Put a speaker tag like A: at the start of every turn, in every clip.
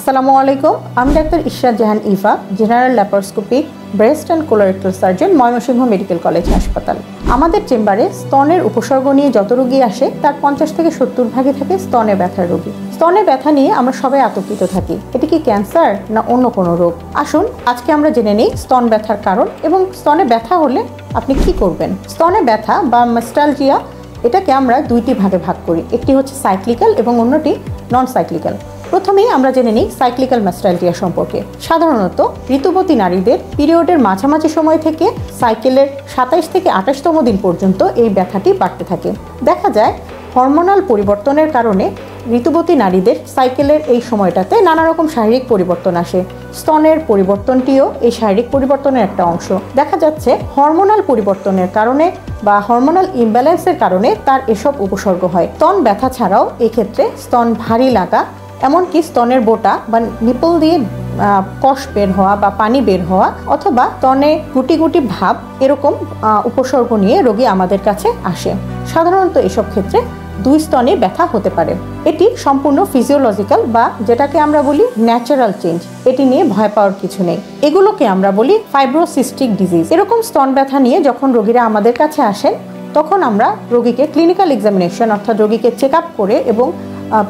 A: আসসালামু আলাইকুম। আমি doctor Ishrat Jahan Eva, general laparoscopic breast and colorectal surgeon, Mymensingh medical college হাসপাতাল। আমাদের চেম্বারে স্তনের উপসর্গ নিয়ে যত রোগী আসে তার 50 থেকে 70 ভাগই থাকে স্তনে ব্যথার রোগী। স্তনে ব্যথা নিয়ে আমরা সবাই আতঙ্কিত থাকি, এটি কি ক্যান্সার না অন্য কোনো রোগ? আসুন আজকে আমরা জেনে নিই স্তন ব্যথার কারণ এবং স্তনে ব্যথা হলে আপনি কি করবেন। স্তনে ব্যথা বা ম্যাস্টালজিয়া এটাকে আমরা দুইটি ভাগে ভাগ করি, একটি হচ্ছে সাইক্লিক্যাল এবং অন্যটি নন সাইক্লিক্যাল। প্রথমেই আমরা জেনে নিই সাইক্লিক্যাল ম্যাস্টালজিয়া সম্পর্কে। সাধারণত ঋতুবতী নারীদের পিরিয়ডের মাঝামাঝি সময় থেকে সাইকেলের 27 থেকে 28তম দিন পর্যন্ত এই ব্যথাটি বাড়তে থাকে। দেখা যায় হরমোনাল পরিবর্তনের কারণে ঋতুবতী নারীদের সাইকেলের এই সময়টাতে নানা রকম শারীরিক পরিবর্তন আসে। স্তনের পরিবর্তনটিও এই শারীরিক পরিবর্তনের একটা অংশ। দেখা যাচ্ছে হরমোনাল পরিবর্তনের কারণে বা হরমোনাল ইমব্যালেন্সের কারণে তার এসব উপসর্গ হয়। স্তন ব্যথা ছাড়াও এক্ষেত্রে স্তন ভারী লাগা, এমনকি স্তনের বোটা বা নিপল দিয়ে কষ বের হওয়া বা পানি বের হওয়া অথবা স্তনে গুটি গুটি ভাব, এরকম উপসর্গ নিয়ে রোগী আমাদের কাছে আসে। সাধারণত এসব ক্ষেত্রে দুই স্তনে ব্যথা হতে পারে। এটি সম্পূর্ণ ফিজিওলজিক্যাল বা যেটাকে আমরা বলি ন্যাচারাল চেঞ্জ, এটি নিয়ে ভয় পাওয়ার কিছু নেই। এগুলোকে আমরা বলি ফাইব্রোসিস্টিক ডিজিজ। এরকম স্তন ব্যথা নিয়ে যখন রোগীরা আমাদের কাছে আসেন তখন আমরা রোগীকে ক্লিনিক্যাল এক্সামিনেশন অর্থাৎ রোগীকে চেক আপ করে এবং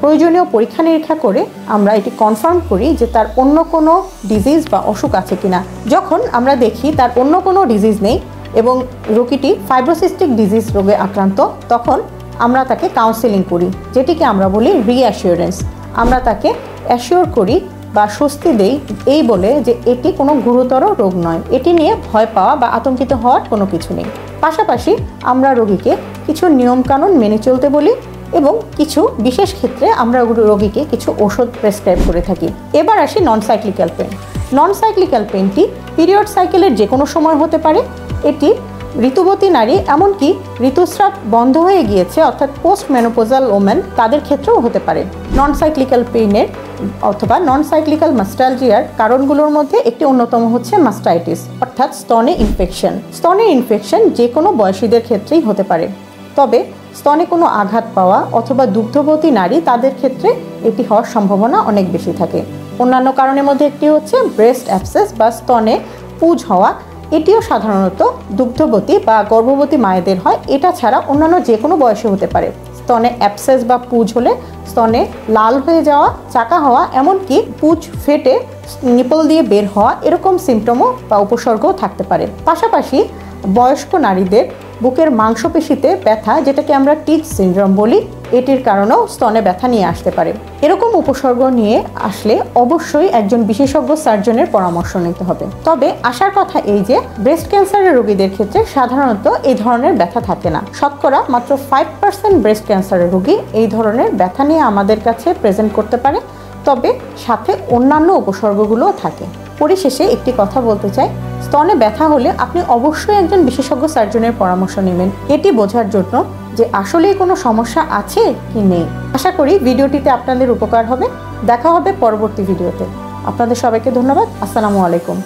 A: প্রয়োজনীয় পরীক্ষা নিরীক্ষা করে আমরা এটি কনফার্ম করি যে তার অন্য কোনো ডিজিজ বা অসুখ আছে কিনা। যখন আমরা দেখি তার অন্য কোনো ডিজিজ নেই এবং রোগীটি ফাইব্রোসিস্টিক ডিজিজ রোগে আক্রান্ত, তখন আমরা তাকে কাউন্সেলিং করি, যেটিকে আমরা বলি রিঅ্যাসিওরেন্স। আমরা তাকে অ্যাসিওর করি বা স্বস্তি দেই এই বলে যে এটি কোনো গুরুতর রোগ নয়, এটি নিয়ে ভয় পাওয়া বা আতঙ্কিত হওয়ার কোনো কিছু নেই। পাশাপাশি আমরা রোগীকে কিছু নিয়মকানুন মেনে চলতে বলি এবং কিছু বিশেষ ক্ষেত্রে আমরা রোগীকে কিছু ওষুধ প্রেসক্রাইব করে থাকি। এবার আসি নন সাইক্লিক্যাল পেন। নন সাইক্লিক্যাল পেনটি পিরিয়ড সাইকেলের যে কোনো সময় হতে পারে। এটি ঋতুবতী নারী, এমনকি ঋতুস্রাব বন্ধ হয়ে গিয়েছে অর্থাৎ পোস্ট মেনোপোজাল ওমেন, তাদের ক্ষেত্রেও হতে পারে। নন সাইক্লিক্যাল পেইনের অথবা নন সাইক্লিক্যাল ম্যাস্টালজিয়ার কারণগুলোর মধ্যে একটি অন্যতম হচ্ছে মাস্টাইটিস অর্থাৎ স্তনে ইনফেকশন। স্তনের ইনফেকশন যে কোনো বয়সীদের ক্ষেত্রেই হতে পারে, তবে স্তনে কোনো আঘাত পাওয়া অথবা দুগ্ধবতী নারী, তাদের ক্ষেত্রে এটি হওয়ার সম্ভাবনা অনেক বেশি থাকে। অন্যান্য কারণের মধ্যে একটি হচ্ছে ব্রেস্ট অ্যাবসেস বা স্তনে পুঁজ হওয়া। এটিও সাধারণত দুগ্ধবতী বা গর্ভবতী মায়েদের হয়। এটা ছাড়া অন্যান্য যে কোনো বয়সে হতে পারে। স্তনে অ্যাবসেস বা পুঁজ হলে স্তনে লাল হয়ে যাওয়া, চাকা হওয়া, এমনকি পুঁজ ফেটে নিপল দিয়ে বের হওয়া, এরকম সিমটমও বা উপসর্গও থাকতে পারে। পাশাপাশি বয়স্ক নারীদের বুকের মাংসপেশিতে ব্যথা, যেটাকে আমরা টিচ সিনড্রোম বলি, এটির কারণেও স্তনে ব্যথা নিয়ে আসতে পারে। এরকম উপসর্গ নিয়ে আসলে অবশ্যই একজন বিশেষজ্ঞ সার্জনের পরামর্শ নিতে হবে। তবে আসার কথা এই যে ব্রেস্ট ক্যান্সারের রোগীদের ক্ষেত্রে সাধারণত এই ধরনের ব্যথা থাকে না। শতকরা মাত্র 5% ব্রেস্ট ক্যান্সারের রোগী এই ধরনের ব্যথা নিয়ে আমাদের কাছে প্রেজেন্ট করতে পারে, তবে সাথে অন্যান্য উপসর্গগুলোও থাকে। পরিশেষে একটি কথা বলতে চাই, স্তনে ব্যথা হলে আপনি অবশ্যই একজন বিশেষজ্ঞ সার্জনের পরামর্শ নেবেন, এটি বোঝার জন্য যে আসলেই কোনো সমস্যা আছে কি নেই। আশা করি ভিডিওটিতে আপনাদের উপকার হবে। দেখা হবে পরবর্তী ভিডিওতে। আপনাদের সবাইকে ধন্যবাদ। আসসালামু আলাইকুম।